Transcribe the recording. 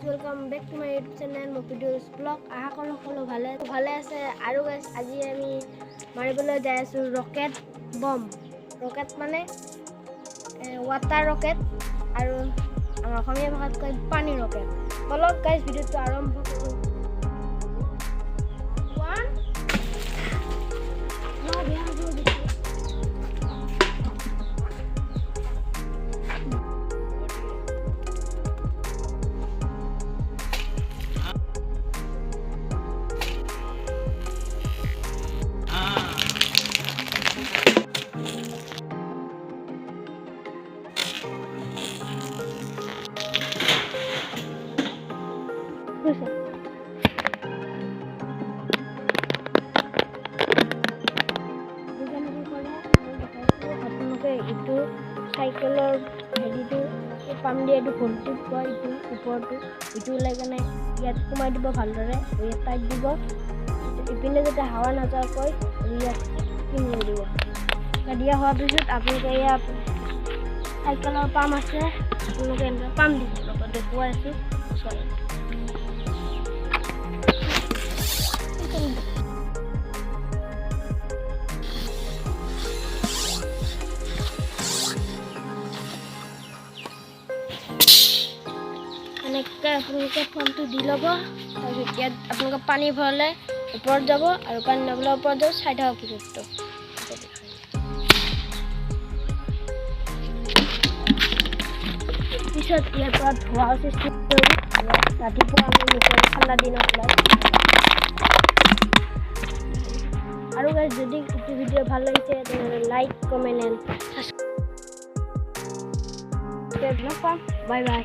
Welcome back to my YouTube channel মপিডিউস blog. আশা কৰোঁ সকলো ভালে আছে। আৰু গাইজ আজি আমি মাৰিবলৈ যাই আছোঁ ৰকেট বম। ৰকেট মানে ৱাটাৰ ৰকেট, আৰু আমাৰ অসমীয়া ভাষাত কয় পানী ৰকেট। বলক গাইজ ভিডিঅ'টো আৰম্ভ কৰোঁ। আপোনালোকে ইটো চাইকেলৰ হেৰিটো পাম দিয়ে, এইটো ভল্টেজ কয়, ইটো ওপৰটো ইটো ওলাই কেনে ইয়াত সোমাই দিব ভালদৰে, ইয়াত টাইট দিব। ইপিনে যাতে হাৱা নাযোৱাকৈ ইয়াত কিনি দিব। দিয়া হোৱাৰ পিছত আপোনালোকে ইয়াত চাইকেলৰ পাম আছে, আপোনালোকে এনেকৈ পাম দিব লগত দেখুৱাই আছোঁ। এনেকৈ আপোনালোকে ফোনটো দি ল'ব। তাৰপিছত ইয়াত আপোনালোকে পানী ভৰালে ওপৰত যাব, আৰু পানী নভৰালে ওপৰত যাব। চাই থাকক ভিডিঅ'টো। পিছত ইয়াৰ পৰা ধোঁৱাৰ সৃষ্টি কৰিব। ৰাতিপুৱা আমি ঠাণ্ডা দিনত ওলাই। আৰু গাইজ যদি এইটো ভিডিঅ' ভাল লাগিছে তেনেহ'লে লাইক, কমেণ্ট এণ্ড ছাবস্ক্ৰাইব নকৰা। Bye bye.